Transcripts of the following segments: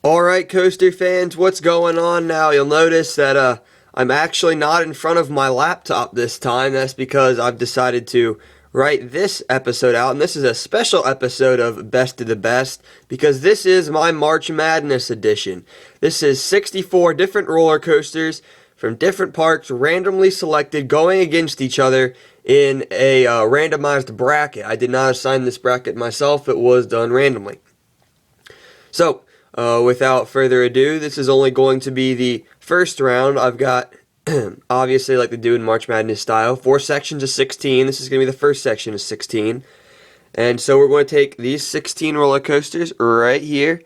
Alright, coaster fans, what's going on now? You'll notice that I'm actually not in front of my laptop this time. That's because I've decided to write this episode out, and this is a special episode of Best of the Best because this is my March Madness edition. This is 64 different roller coasters from different parks randomly selected going against each other in a randomized bracket. I did not assign this bracket myself, it was done randomly. So, without further ado, this is only going to be the first round. I've got, obviously like they do in March Madness style, 4 sections of 16. This is going to be the first section of 16. And so we're going to take these 16 roller coasters right here,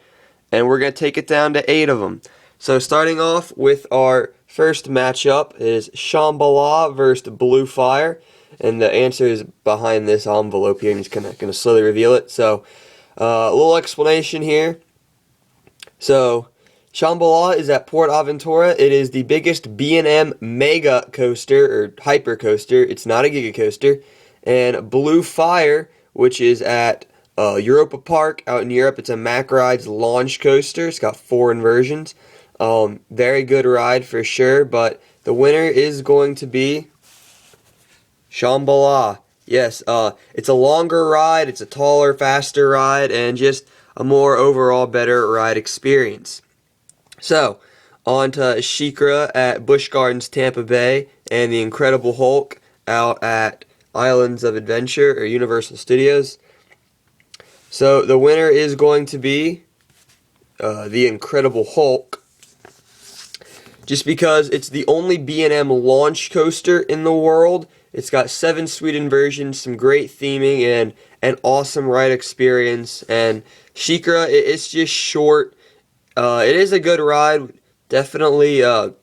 and we're going to take it down to 8 of them. So starting off with our first matchup is Shambhala versus Blue Fire. And the answer is behind this envelope here. I'm just going to slowly reveal it. So, a little explanation here. So, Shambhala is at Port Aventura. It is the biggest B&M mega coaster, or hyper coaster. It's not a giga coaster. And Blue Fire, which is at Europa Park out in Europe, it's a Mack Rides launch coaster. It's got 4 inversions. Very good ride for sure, but the winner is going to be Shambhala. Yes, it's a longer ride, it's a taller, faster ride, and just a more overall better ride experience. So, on to SheiKra at Busch Gardens Tampa Bay and the Incredible Hulk out at Islands of Adventure or Universal Studios. So, the winner is going to be the Incredible Hulk, just because it's the only B&M launch coaster in the world. It's got 7 sweet inversions, some great theming, and an awesome ride experience. And SheiKra, it's just short. It is a good ride. Definitely a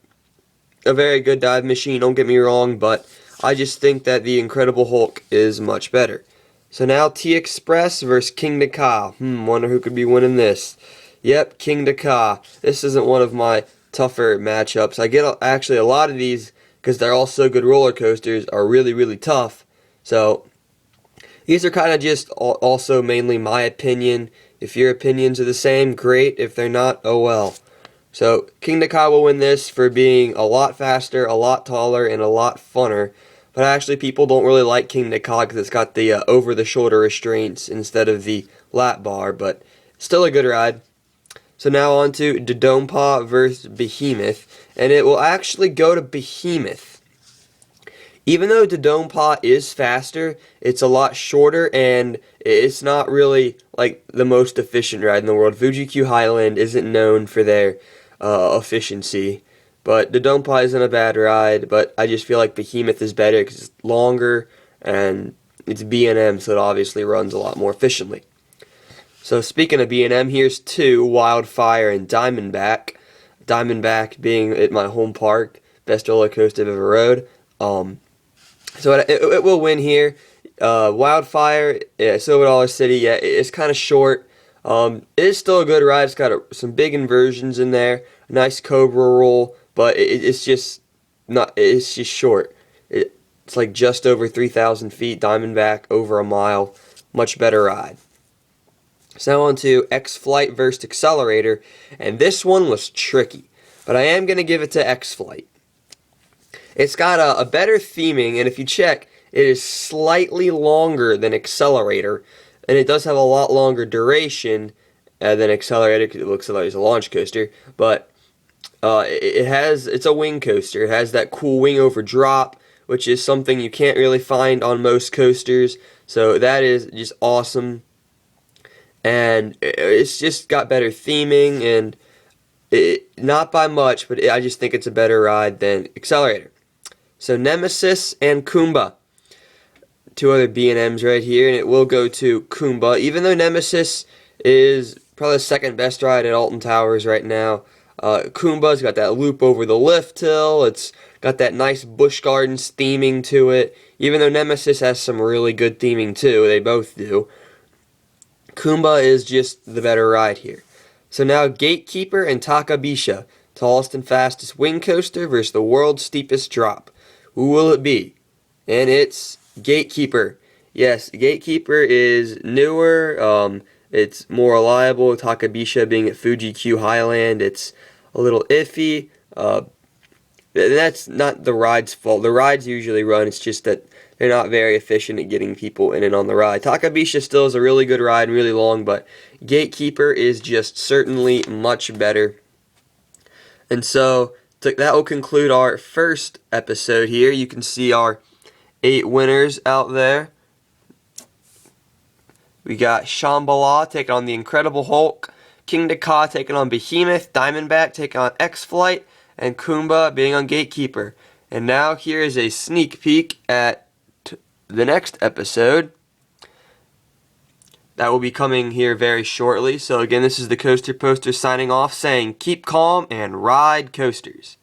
very good dive machine, don't get me wrong, but I just think that the Incredible Hulk is much better. So now T-Express versus King Ka. Wonder who could be winning this. Yep, King Ka. This isn't one of my tougher matchups. I get actually a lot of these because they're all so good roller coasters are really, really tough. So these are kind of just also mainly my opinion. If your opinions are the same, great. If they're not, oh well. So King Ka will win this for being a lot faster, a lot taller, and a lot funner. But actually people don't really like King Ka because it's got the over-the-shoulder restraints instead of the lap bar. But still a good ride. So now on to Dodonpa versus Behemoth, and it will actually go to Behemoth. Even though Dodonpa is faster, it's a lot shorter, and it's not really like the most efficient ride in the world. Fuji-Q Highland isn't known for their efficiency, but Dodonpa isn't a bad ride, but I just feel like Behemoth is better because it's longer, and it's B&M, so it obviously runs a lot more efficiently. So speaking of B&M, here's 2, Wildfire and Diamondback. Diamondback being at my home park, best roller coaster I've ever rode. So it will win here. Wildfire, yeah, Silver Dollar City, yeah, it's kind of short. It is still a good ride. It's got some big inversions in there, a nice Cobra roll, but it's just not. It's just short. It's like just over 3,000 feet. Diamondback over a mile. Much better ride. So now on to X-Flight versus Accelerator, and this one was tricky, but I am going to give it to X-Flight. It's got a better theming, and if you check, it is slightly longer than Accelerator, and it does have a lot longer duration than Accelerator, because it looks like it's a launch coaster, but it's a wing coaster. It has that cool wing over drop, which is something you can't really find on most coasters, so that is just awesome. And it's just got better theming, and not by much, but I just think it's a better ride than Accelerator. So Nemesis and Kumba, 2 other B&Ms right here, and it will go to Kumba, even though Nemesis is probably the second best ride at Alton Towers right now. Kumba's got that loop over the lift hill, it's got that nice Busch Gardens theming to it, even though Nemesis has some really good theming too, they both do. Kumba is just the better ride here. So now Gatekeeper and Takabisha, tallest and fastest wing coaster versus the world's steepest drop. Who will it be? And it's Gatekeeper. Yes, Gatekeeper is newer, it's more reliable. Takabisha being at Fuji Q Highland, it's a little iffy. That's not the ride's fault. The rides usually run, it's just that they're not very efficient at getting people in and on the ride. Takabisha still is a really good ride and really long, but Gatekeeper is just certainly much better. And so that will conclude our first episode here. You can see our 8 winners out there. We got Shambhala taking on the Incredible Hulk, King Dakar taking on Behemoth, Diamondback taking on X-Flight, and Kumba being on Gatekeeper. And now here is a sneak peek at the next episode that will be coming here very shortly. So again, this is the Coaster Poster signing off, saying keep calm and ride coasters.